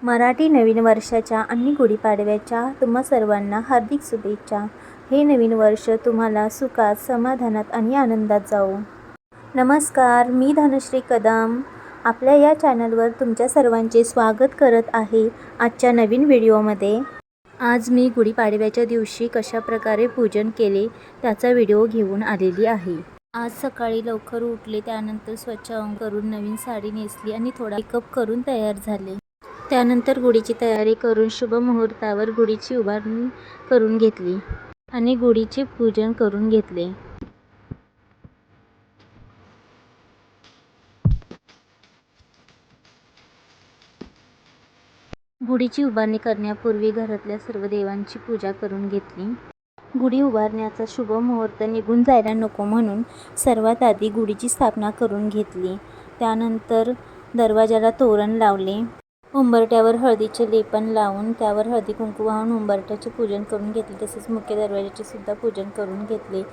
मराठी नवीन वर्षाच्या आणि गुढीपाडव्याच्या तुम्हा सर्वांना हार्दिक शुभेच्छा. हे नवीन वर्ष तुम्हाला सुखात, समाधानात आणि आनंदात जाओ. नमस्कार, मी धनश्री कदम आपल्या या चॅनलवर तुमच्या सर्वांचे स्वागत करत आहे. आजच्या नवीन व्हिडिओमध्ये आज मी गुढीपाडव्याच्या दिवशी कशाप्रकारे पूजन केले त्याचा व्हिडिओ घेऊन आलेली आहे. आज सकाळी लवकर उठले, त्यानंतर स्वच्छ अंघोळ करून नवीन साडी नेसली आणि थोडा मेकअप करून तयार झाले. त्यानंतर गुढीची तयारी करून शुभ मुहूर्तावर गुढीची उभारणी करून घेतली आणि गुढीचे पूजन करून घेतले. गुढीची उभारणी करण्यापूर्वी घरातल्या सर्व देवांची पूजा करून घेतली. गुढी उभारण्याचा शुभ मुहूर्त निघून जायला नको म्हणून सर्वात आधी गुढीची स्थापना करून घेतली. त्यानंतर दरवाजाला तोरण लावले. उंबरठ्यावर हळदीचे लेपन लावून त्यावर हळदी कुंकू वाहून उंबरठ्याचे पूजन करून घेतले. तसेच मुख्य दरवाजाचे सुद्धा पूजन करून घेतले.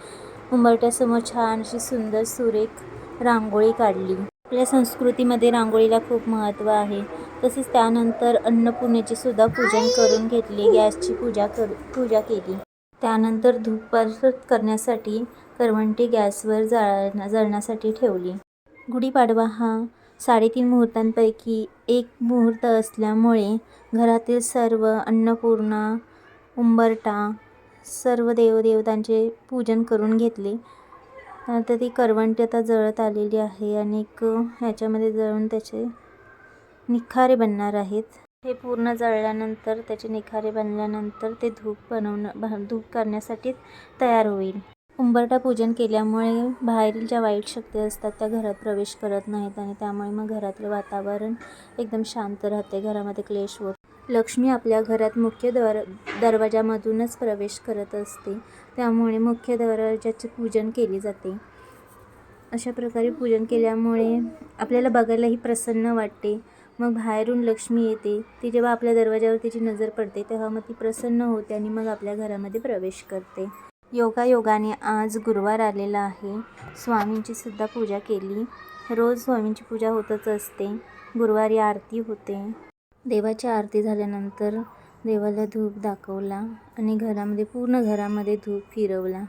उंबरठ्यासमोर छान अशी सुंदर सुरेख रांगोळी काढली. आपल्या संस्कृतीमध्ये रांगोळीला खूप महत्त्व आहे. तसेच त्यानंतर अन्नपूर्णेचे सुद्धा पूजन करून घेतले. गॅसची पूजा केली. त्यानंतर धूप प्रज्वलित करण्यासाठी करवंटी गॅसवर जळण्यासाठी ठेवली. गुढीपाडवा हा 3.5 मुहूर्तांपैकी एक मुहूर्त असल्यामुळे घरातील सर्व अन्नपूर्णा, उंबरठा सर्व देवदेवतांचे पूजन करून घेतले. त्यानंतर ती करवंटी आता जळत आलेली आहे आणि ह्याच्यामध्ये जळून त्याचे निखारे बनणार आहेत. हे पूर्ण जळल्यानंतर त्याचे निखारे बनल्यानंतर ते धूप करण्यासाठी तयार होईल. उंबरठा पूजन केल्यामुळे बाहेरील ज्या वाईट शक्ती असतात त्या घरात प्रवेश करत नाहीत आणि त्यामुळे मग घरातले वातावरण एकदम शांत राहते. घरामध्ये क्लेश होत. लक्ष्मी आपल्या घरात मुख्य दरवाजामधूनच प्रवेश करत असते. त्यामुळे मुख्य दरवाजाचे पूजन केले जाते. अशा प्रकारे पूजन केल्यामुळे आपल्याला बघायलाही प्रसन्न वाटते. मग बाहेरून लक्ष्मी येते. ती जेव्हा आपल्या दरवाजावर तिची नजर पडते तेव्हा मग ती प्रसन्न होते आणि मग आपल्या घरामध्ये प्रवेश करते. योगायोगाने आज गुरुवार आलेला आहे. स्वामींची सुद्धा पूजा केली. रोज स्वामींची पूजा होतच असते. गुरुवारी आरती होते. देवाची आरती झाल्यानंतर देवाला धूप दाखवला आणि पूर्ण घरामध्ये धूप फिरवला.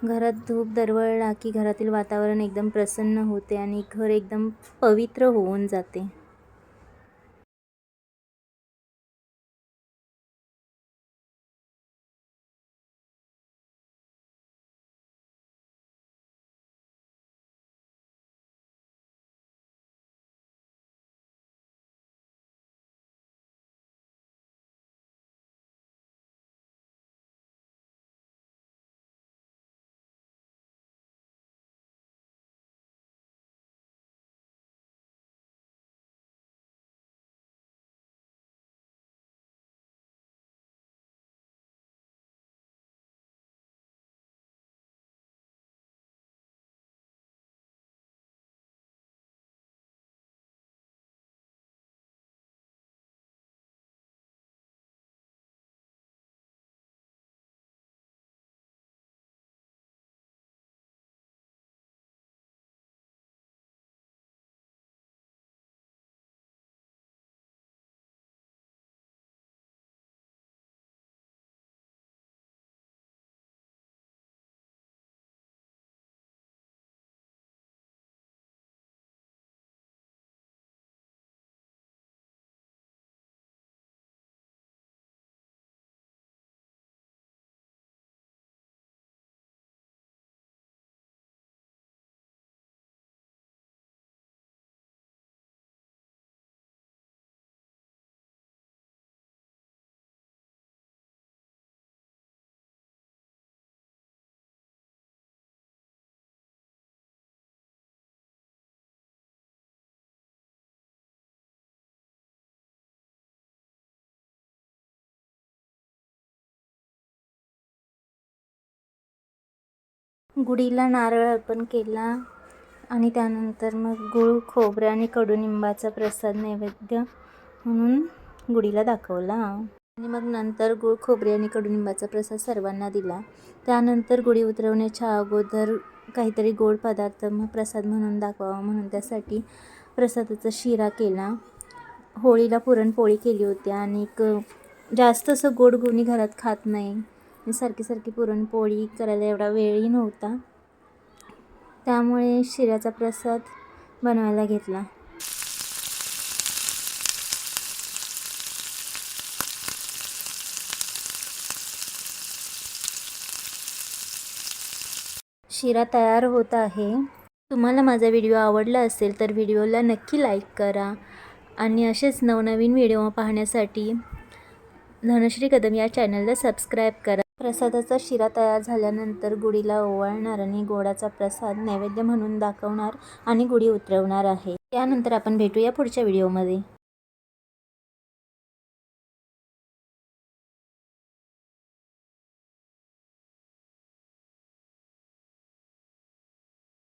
घरात धूप दरवळला की घरातील वातावरण एकदम प्रसन्न होते आणि घर एकदम पवित्र होऊन जाते. गुढीला नारळ अर्पण केला आणि त्यानंतर मग गूळ, खोबरे आणि कडुनिंबाचा प्रसाद नैवेद्य म्हणून गुढीला दाखवला आणि मग नंतर गूळ, खोबरे आणि कडुनिंबाचा प्रसाद सर्वांना दिला. त्यानंतर गुढी उतरवण्याच्या अगोदर काहीतरी गोड पदार्थ प्रसाद म्हणून दाखवावा म्हणून त्यासाठी प्रसादाचा शिरा केला. होळीला पुरणपोळी केली होती आणि जास्त असं गोड कोणी घरात खात नाही आणि सारखी पुरणपोळी करायला एवढा वेळही नव्हता, त्यामुळे शिऱ्याचा प्रसाद बनवायला घेतला. शिरा तयार होत आहे. तुम्हाला माझा व्हिडिओ आवडला असेल तर व्हिडिओला नक्की लाईक करा आणि असेच नवनवीन व्हिडिओ पाहण्यासाठी धनश्री कदम या चॅनलला सबस्क्राईब करा. प्रसादाचा शिरा तयार झाल्यानंतर गुढीला ओवाळणार आणि गोडाचा प्रसाद नैवेद्य म्हणून दाखवणार आणि गुढी उतरवणार आहे. त्यानंतर आपण भेटूया पुढच्या व्हिडिओमध्ये.